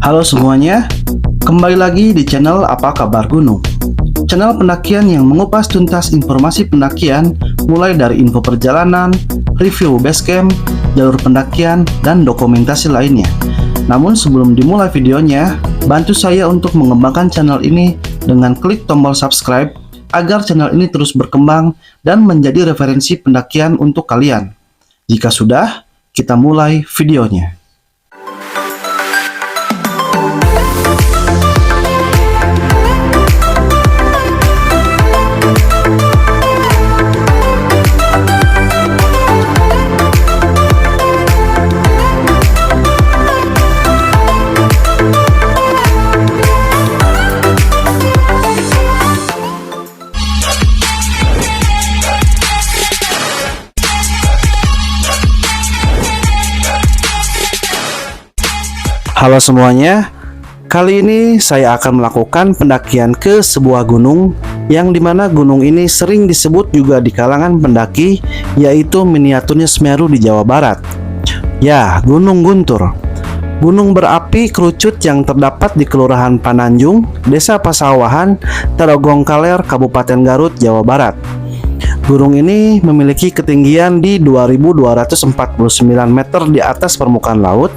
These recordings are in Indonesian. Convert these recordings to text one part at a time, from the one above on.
Halo semuanya, kembali lagi di channel Apa Kabar Gunung. Channel pendakian yang mengupas tuntas informasi pendakian mulai dari info perjalanan, review base camp, jalur pendakian, dan dokumentasi lainnya. Namun sebelum dimulai videonya, bantu saya untuk mengembangkan channel ini dengan klik tombol subscribe agar channel ini terus berkembang dan menjadi referensi pendakian untuk kalian. Jika sudah, kita mulai videonya. Halo semuanya, kali ini saya akan melakukan pendakian ke sebuah gunung yang dimana gunung ini sering disebut juga di kalangan pendaki, yaitu miniaturnya Semeru di Jawa Barat. Ya, Gunung Guntur. Gunung berapi kerucut yang terdapat di Kelurahan Pananjung, Desa Pasawahan, Tarogong Kaler, Kabupaten Garut, Jawa Barat. Gunung ini memiliki ketinggian di 2249 meter di atas permukaan laut.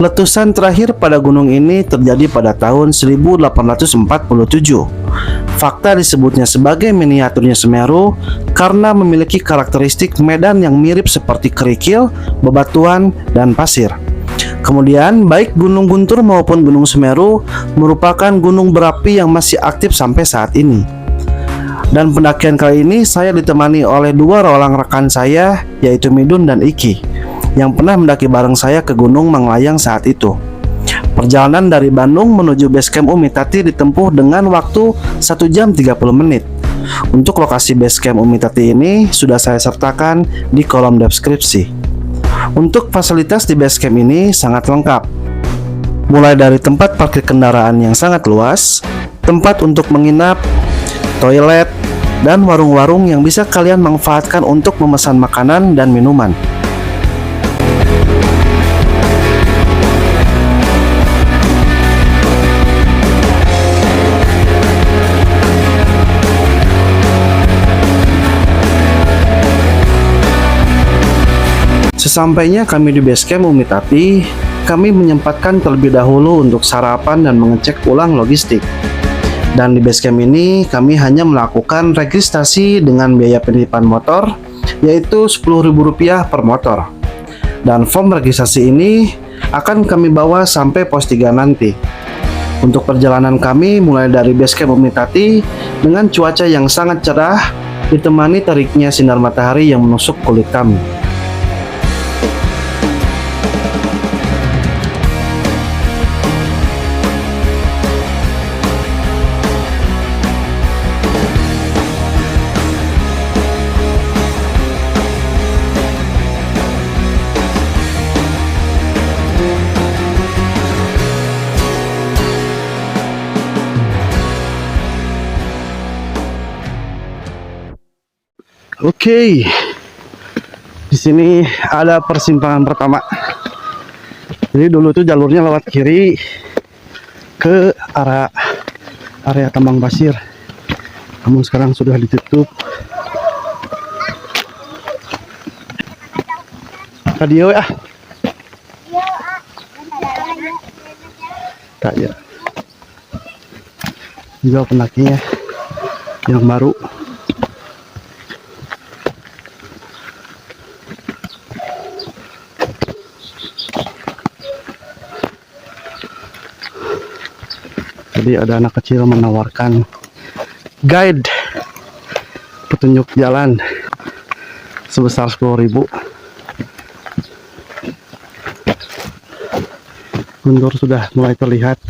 Letusan terakhir pada gunung ini terjadi pada tahun 1847. Fakta disebutnya sebagai miniaturnya Semeru karena memiliki karakteristik medan yang mirip seperti kerikil, bebatuan, dan pasir. Kemudian, baik Gunung Guntur maupun Gunung Semeru merupakan gunung berapi yang masih aktif sampai saat ini. Dan pendakian kali ini saya ditemani oleh dua orang rekan saya, yaitu Midun dan Iki, yang pernah mendaki bareng saya ke Gunung Manglayang saat itu. Perjalanan dari Bandung menuju base camp Umitati ditempuh dengan waktu 1 jam 30 menit. Untuk lokasi base camp Umitati ini sudah saya sertakan di kolom deskripsi. Untuk fasilitas di base camp ini sangat lengkap. Mulai dari tempat parkir kendaraan yang sangat luas, tempat untuk menginap, toilet, dan warung-warung yang bisa kalian manfaatkan untuk memesan makanan dan minuman. Sesampainya kami di base camp Umitati, kami menyempatkan terlebih dahulu untuk sarapan dan mengecek ulang logistik. Dan di base camp ini kami hanya melakukan registrasi dengan biaya penitipan motor, yaitu Rp10.000 per motor. Dan form registrasi ini akan kami bawa sampai pos 3 nanti. Untuk perjalanan kami mulai dari base camp Umitati dengan cuaca yang sangat cerah, ditemani teriknya sinar matahari yang menusuk kulit kami. Oke, di sini ada persimpangan pertama. Jadi dulu tuh jalurnya lewat kiri ke arah area tambang pasir, namun sekarang sudah ditutup. Radio ya? Tak ya. Juga pendakinya yang baru. Jadi ada anak kecil menawarkan guide petunjuk jalan sebesar 10.000. Guntur sudah mulai terlihat.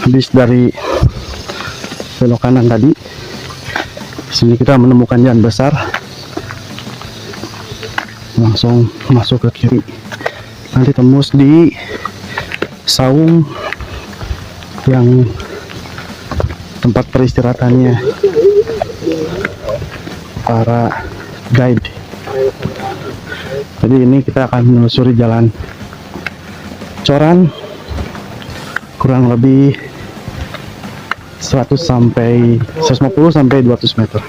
Habis dari belok kanan tadi, sini kita menemukan jalan besar, langsung masuk ke kiri, nanti tembus di saung yang tempat peristirahatannya para guide. Jadi ini kita akan menelusuri jalan Coran kurang lebih 150 sampai 200 meter.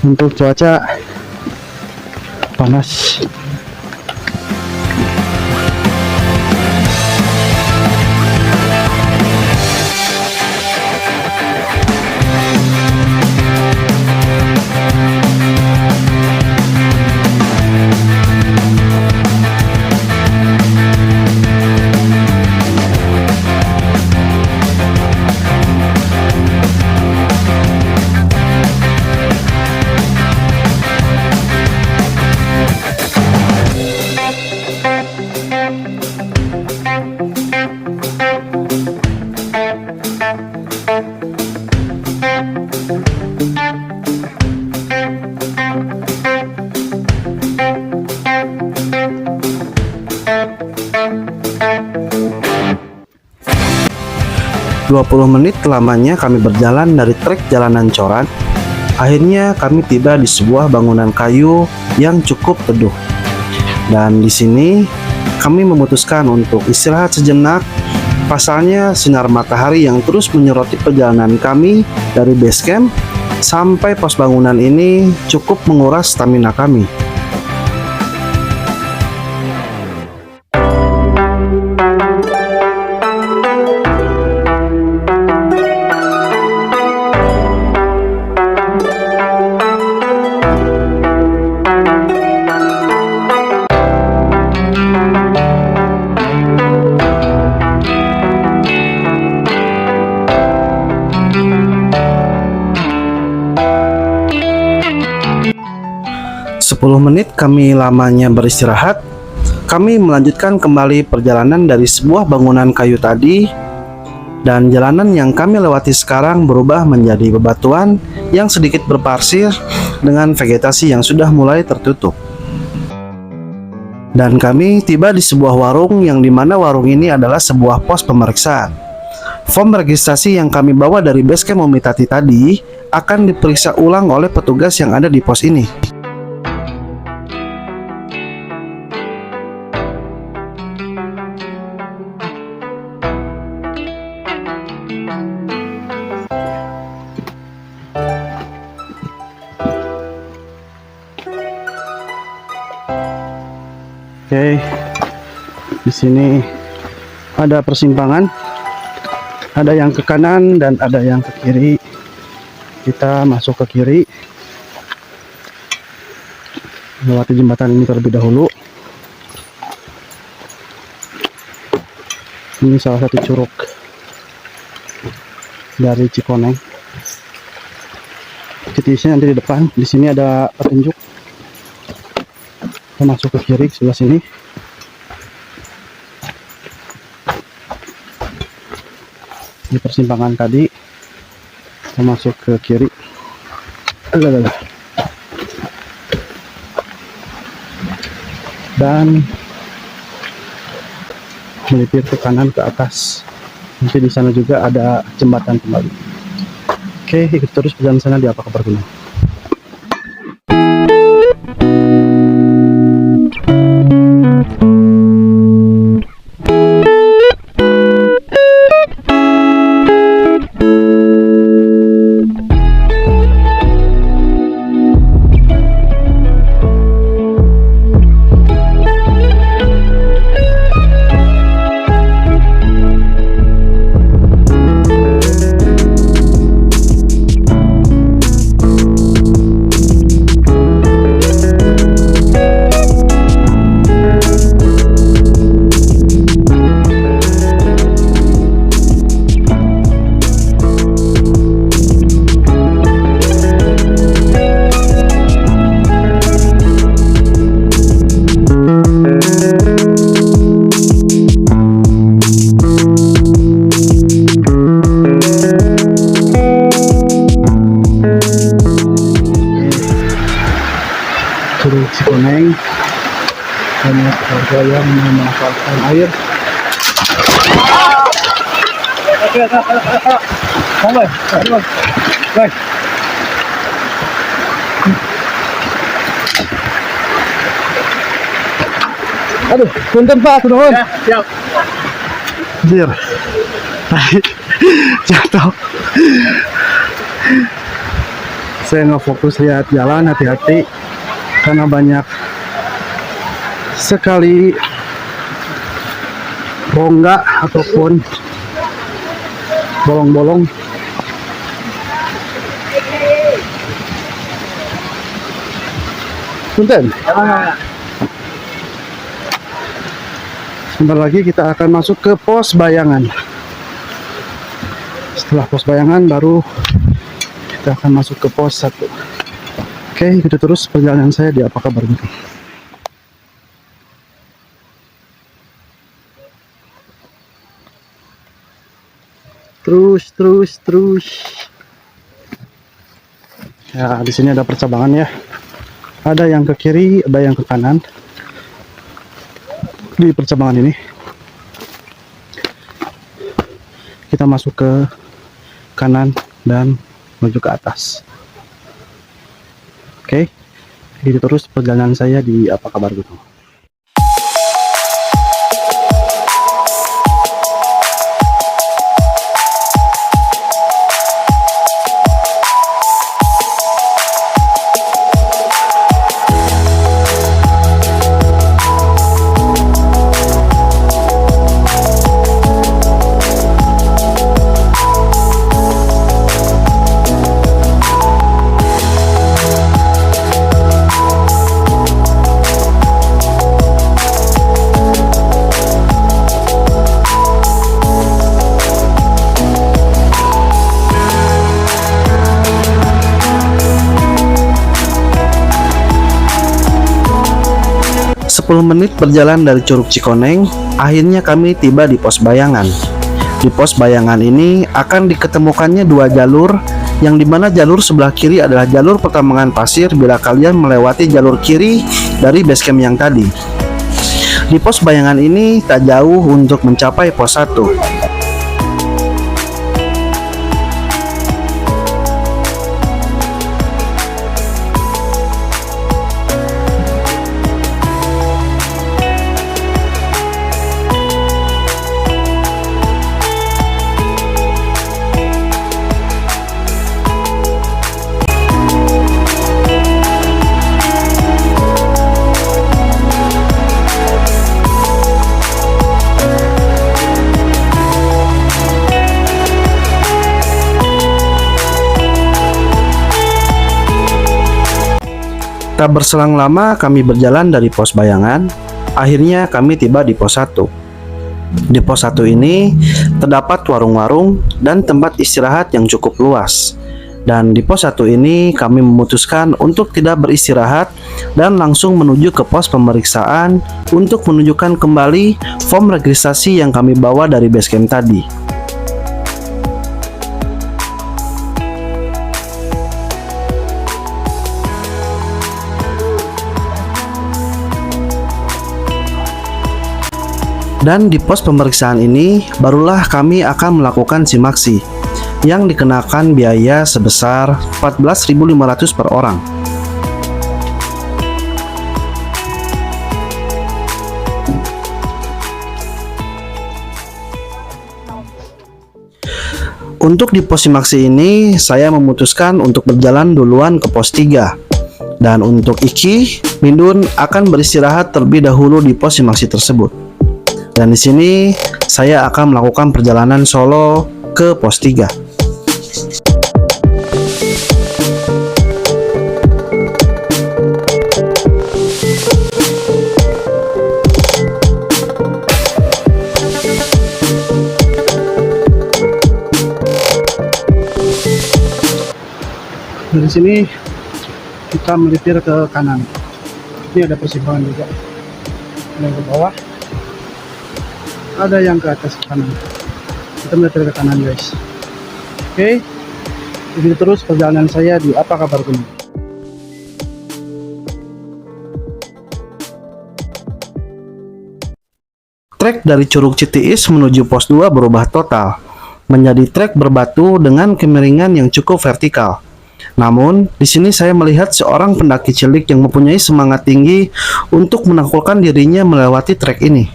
Untuk cuaca panas. Menit lamanya kami berjalan dari trek jalanan Coran. Akhirnya kami tiba di sebuah bangunan kayu yang cukup teduh. Dan di sini kami memutuskan untuk istirahat sejenak. Pasalnya sinar matahari yang terus menyoroti perjalanan kami dari base camp sampai pos bangunan ini cukup menguras stamina kami. Menit kami lamanya beristirahat, kami melanjutkan kembali perjalanan dari sebuah bangunan kayu tadi, dan jalanan yang kami lewati sekarang berubah menjadi bebatuan yang sedikit berpasir dengan vegetasi yang sudah mulai tertutup. Dan kami tiba di sebuah warung yang dimana warung ini adalah sebuah pos pemeriksaan. Form registrasi yang kami bawa dari basecamp Momitati tadi akan diperiksa ulang oleh petugas yang ada di pos ini. Oke, di sini ada persimpangan, ada yang ke kanan dan ada yang ke kiri. Kita masuk ke kiri, lewati jembatan ini terlebih dahulu. Ini salah satu curug dari Cikoneng. Titiknya nanti di depan. Di sini ada petunjuk. Kita masuk ke kiri sebelah sini. Di persimpangan tadi kita masuk ke kiri. Dan melipir ke kanan ke atas. Nanti di sana juga ada jembatan kembali. Oke, ikut terus perjalanan sana di Apa Kabar Gunung. saya memanfaatkan air. Aduh, punten Pak, turun. Ya, siap. Anjir. Jatuh. Saya nggak fokus lihat jalan, hati-hati karena banyak sekali rongga ataupun bolong-bolong. Punten. Sebentar lagi kita akan masuk ke pos bayangan. Setelah pos bayangan baru kita akan masuk ke pos 1. Oke, ikuti terus perjalanan saya di Apa Kabar Gunung. Terus. Ya, di sini ada percabangan ya. Ada yang ke kiri, ada yang ke kanan. Di percabangan ini kita masuk ke kanan dan menuju ke atas. Oke, itu terus perjalanan saya di Apa Kabar Gunung. Sepuluh menit berjalan dari Curug Cikoneng, akhirnya kami tiba di pos bayangan. Di pos bayangan ini akan diketemukannya dua jalur, yang dimana jalur sebelah kiri adalah jalur pertambangan pasir bila kalian melewati jalur kiri dari basecamp yang tadi. Di pos bayangan ini tak jauh untuk mencapai pos 1. Tak berselang lama kami berjalan dari pos bayangan, akhirnya kami tiba di pos 1. Di pos 1 ini terdapat warung-warung dan tempat istirahat yang cukup luas. Dan di pos 1 ini kami memutuskan untuk tidak beristirahat dan langsung menuju ke pos pemeriksaan untuk menunjukkan kembali form registrasi yang kami bawa dari basecamp tadi. Dan di pos pemeriksaan ini barulah kami akan melakukan simaksi yang dikenakan biaya sebesar 14.500 per orang. Untuk di pos simaksi ini saya memutuskan untuk berjalan duluan ke pos 3. Dan untuk Iki, Mindun akan beristirahat terlebih dahulu di pos simaksi tersebut. Dan di sini saya akan melakukan perjalanan solo ke pos 3. Dari sini kita melipir ke kanan. Ini ada persimpangan juga. Ada yang ke bawah, ada yang ke atas ke kanan. Kita melipir ke kanan, guys. Oke, jadi terus perjalanan saya di Apa Kabar Gunung. trek dari Curug Citiis menuju pos 2 berubah total menjadi trek berbatu dengan kemiringan yang cukup vertikal. Namun, di sini saya melihat seorang pendaki cilik yang mempunyai semangat tinggi untuk menaklukkan dirinya melewati trek ini.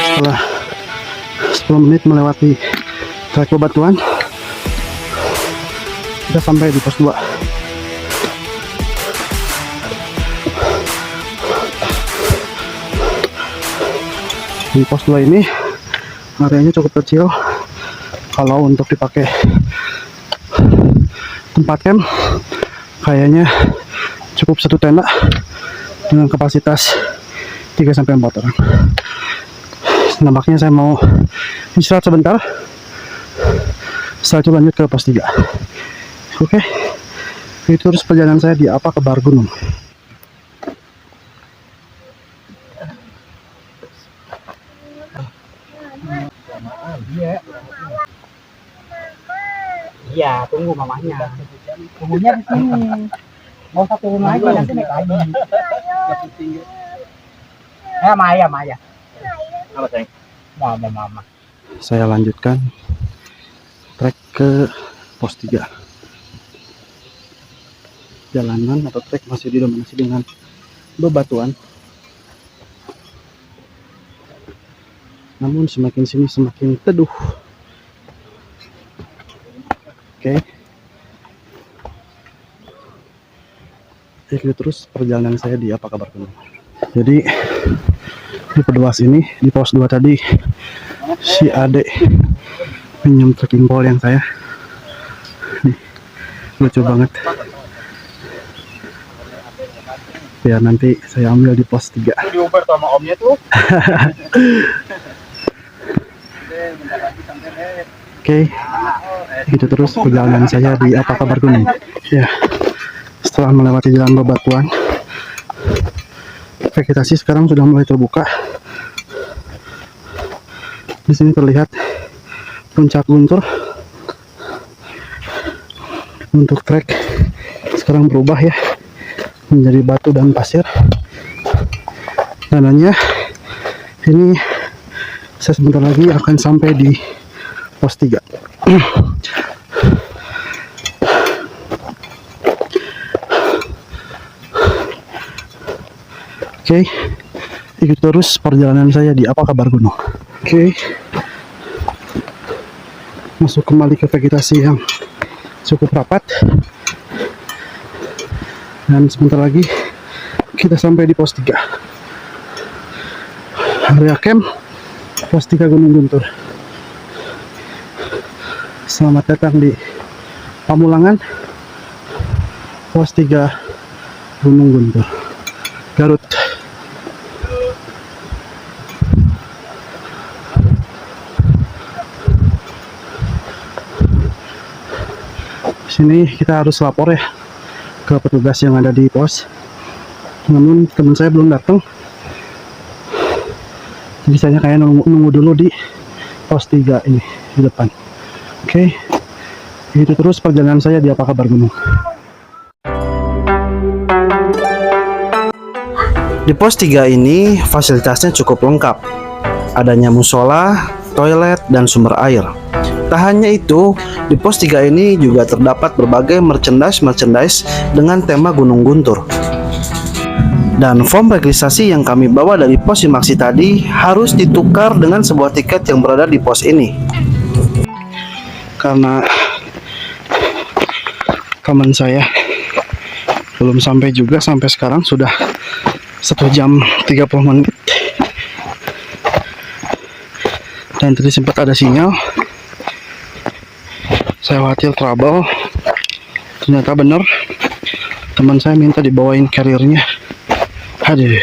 Setelah 10 menit melewati trek bebatuan, kita sampai di pos 2. Di pos 2 ini areanya cukup kecil. Kalau untuk dipakai tempat camp, kayaknya cukup satu tenda dengan kapasitas 3-4 orang. Nampaknya saya mau istirahat sebentar, setelah itu lanjut ke pos 3. Oke, itu terus perjalanan saya di Apa Kebar Gunung. Iya, tunggu mamanya. Tunggunya di sini. Mau satu rumah aja nanti naik lagi. Maya. Apa sayang? Mama. Saya lanjutkan trek ke pos 3. Jalanan atau trek masih didominasi dengan bebatuan. Namun semakin sini semakin teduh. Oke. Itu terus perjalanan saya di Apa Kabar Gunung. Jadi di Peduas ini, di pos 2 tadi, si Ade pinjam trekking pole yang saya. Nih, lucu banget. Biar nanti saya ambil di pos 3. Diuber sama omnya tuh. Oke, itu terus perjalanan saya di Apa Kabar Gunung. Ya, setelah melewati jalan bebatuan, vegetasi sekarang sudah mulai terbuka. Di sini terlihat puncak guntur. Untuk trek sekarang berubah ya, menjadi batu dan pasir. Dananya ini saya sebentar lagi akan sampai di pos 3. Oke, ikut terus perjalanan saya di Apa Kabar Gunung. Oke, masuk kembali ke vegetasi yang cukup rapat, dan sebentar lagi kita sampai di pos 3. Area camp pos 3 Gunung Guntur. Selamat datang di Pamulangan, pos 3 Gunung Guntur, Garut. Sini kita harus lapor ya ke petugas yang ada di pos. Namun teman saya belum datang, jadi saya kayak nunggu dulu di pos 3 ini di depan. Oke, itu terus perjalanan saya di Apa Kabar Gunung. Di pos 3 ini fasilitasnya cukup lengkap. Adanya musola, toilet, dan sumber air. Tak hanya itu, di pos 3 ini juga terdapat berbagai merchandise dengan tema Gunung Guntur. Dan form registrasi yang kami bawa dari pos Simaksi tadi harus ditukar dengan sebuah tiket yang berada di pos ini. Karena teman saya belum sampai juga, sampai sekarang sudah 1 jam 30 menit. Dan tadi sempat ada sinyal, saya khawatir trouble. Ternyata benar, teman saya minta dibawain carrier-nya. Aduh.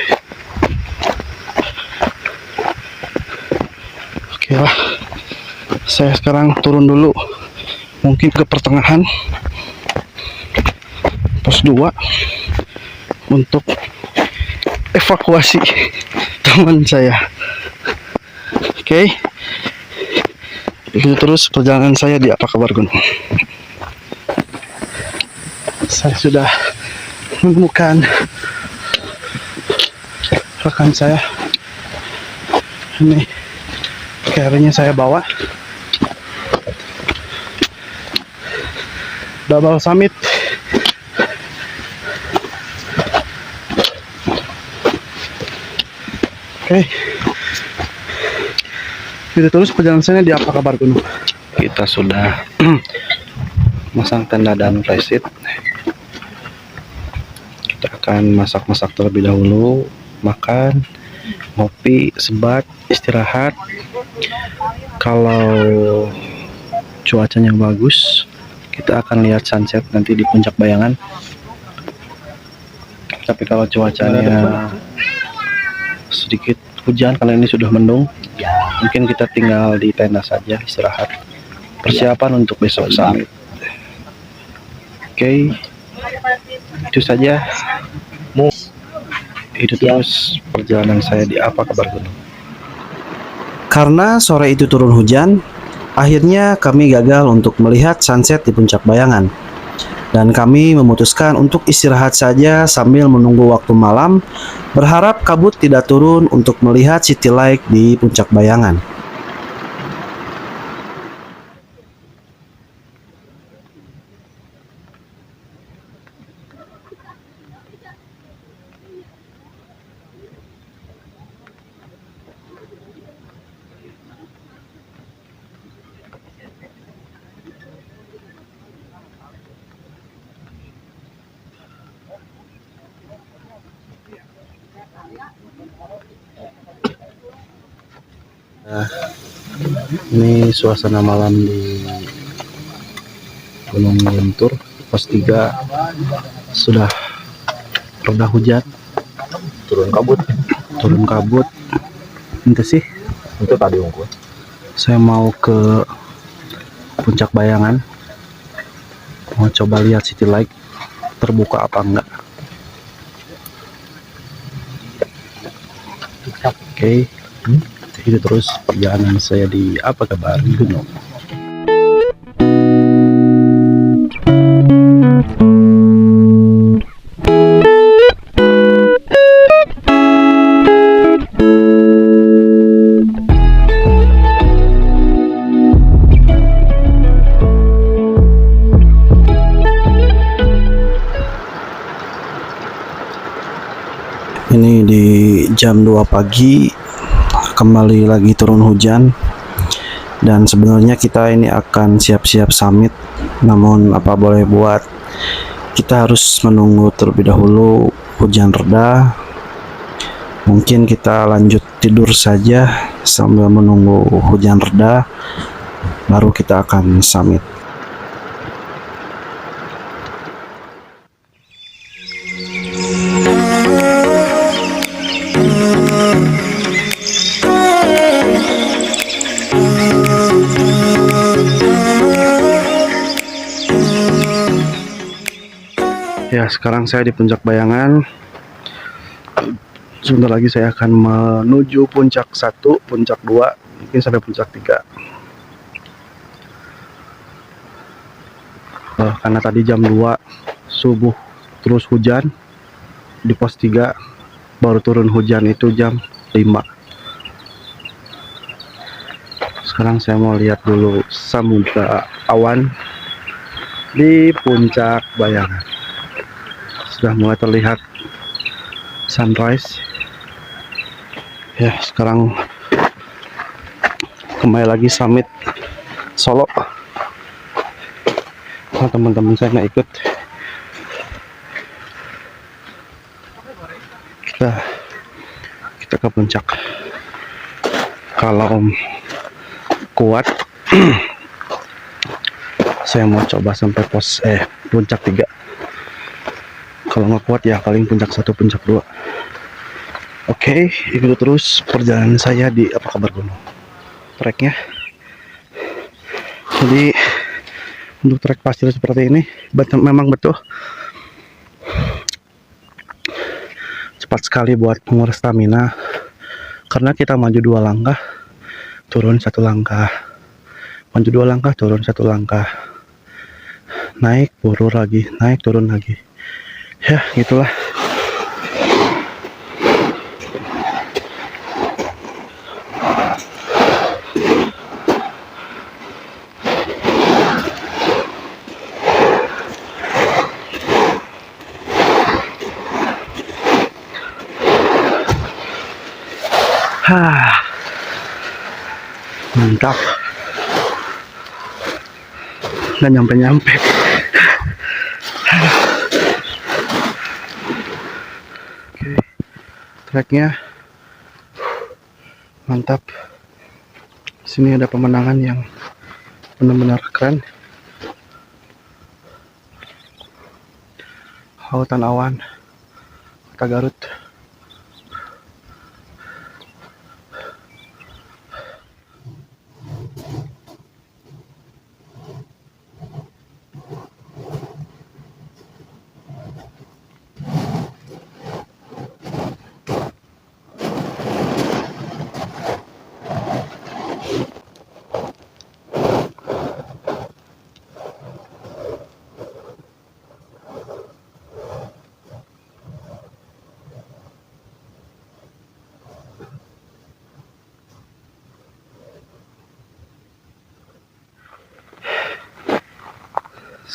Oke lah, saya sekarang turun dulu, mungkin ke pertengahan pos 2 untuk evakuasi teman saya. Oke, itu terus perjalanan saya di Apa Kabar Gunung. Saya sudah menemukan rekan saya. Ini carry-nya saya bawa. Double summit. Oke. Itu terus perjalanan saya di Apa Kabar Gunung. Kita sudah masang tenda dan flashlight. Kita akan masak-masak terlebih dahulu, makan, ngopi, sebat, istirahat. Kalau cuacanya bagus, kita akan lihat sunset nanti di Puncak Bayangan. Tapi kalau cuacanya sedikit hujan, karena ini sudah mendung, mungkin kita tinggal di tenda saja, istirahat, persiapan untuk besok summit. Oke, itu saja. Itu terus perjalanan saya di Apa Kabar Gunung. Karena sore itu turun hujan, akhirnya kami gagal untuk melihat sunset di Puncak Bayangan. Dan kami memutuskan untuk istirahat saja sambil menunggu waktu malam, berharap kabut tidak turun untuk melihat city light di Puncak Bayangan. Ini suasana malam di Gunung Guntur, pos 3 sudah reda hujan, turun kabut. Itu sih, itu tadi unggul. Saya mau ke Puncak Bayangan, mau coba lihat city light terbuka apa enggak. Oke. Itu terus perjalanan saya di Apa Kabar Gunung. Ini di jam 2 pagi kembali lagi turun hujan, dan sebenarnya kita ini akan siap-siap summit, namun apa boleh buat, kita harus menunggu terlebih dahulu hujan reda. Mungkin kita lanjut tidur saja sambil menunggu hujan reda, baru kita akan summit. Ya, sekarang saya di Puncak Bayangan. Sebentar lagi saya akan menuju Puncak 1, Puncak 2, mungkin sampai Puncak 3. Karena tadi jam 2 subuh terus hujan, di pos 3 baru turun hujan itu jam 5. Sekarang saya mau lihat dulu samudra awan di Puncak Bayangan. Sudah mulai terlihat sunrise. Ya, sekarang kembali lagi summit Solo. Nah, teman-teman saya nggak ikut. Kita ke puncak. Kalau kuat, saya mau coba sampai puncak 3. Kalau nggak kuat ya paling puncak 1, puncak 2. Oke, itu terus perjalanan saya di Apa Kabar Gunung. Treknya, jadi untuk trek pasir seperti ini memang betul cepat sekali buat menguras stamina, karena kita maju 2 langkah turun 1 langkah, maju 2 langkah turun 1 langkah, naik turun lagi, naik turun lagi. Ya gitulah. Mantap. Nggak nyampe-nyampe. Oke, treknya mantap. Sini ada pemandangan yang benar-benar keren. Lautan awan, kota Garut.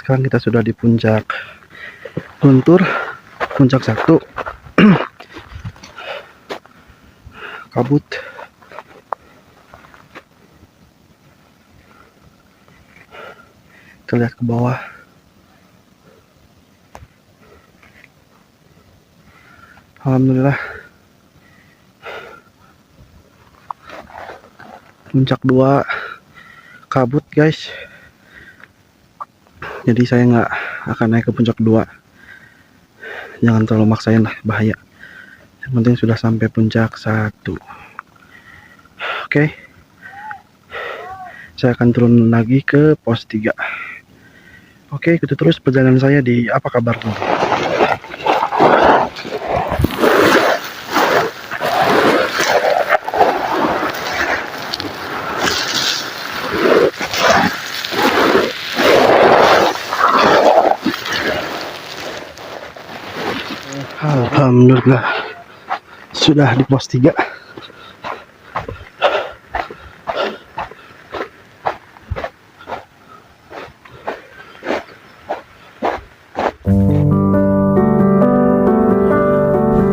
Sekarang kita sudah di puncak Guntur, puncak 1. Kabut. Kita lihat ke bawah. Alhamdulillah. Puncak 2 kabut guys. Jadi saya nggak akan naik ke puncak 2. Jangan terlalu maksain lah, bahaya. Yang penting sudah sampai puncak 1. Oke. Saya akan turun lagi ke pos 3. Oke, ikuti terus perjalanan saya di Apa Kabar Gunung. Alhamdulillah sudah di pos 3.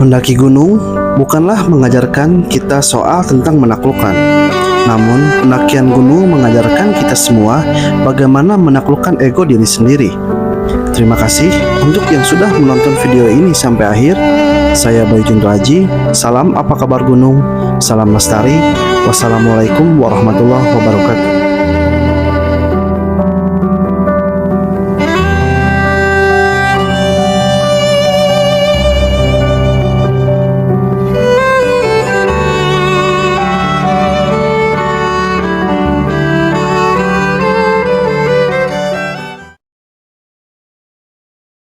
Mendaki gunung bukanlah mengajarkan kita soal tentang menaklukkan, namun pendakian gunung mengajarkan kita semua bagaimana menaklukkan ego diri sendiri. Terima kasih untuk yang sudah menonton video ini sampai akhir. Saya Bayu Raji. Salam Apa Kabar Gunung. Salam lestari. Wassalamualaikum warahmatullahi wabarakatuh.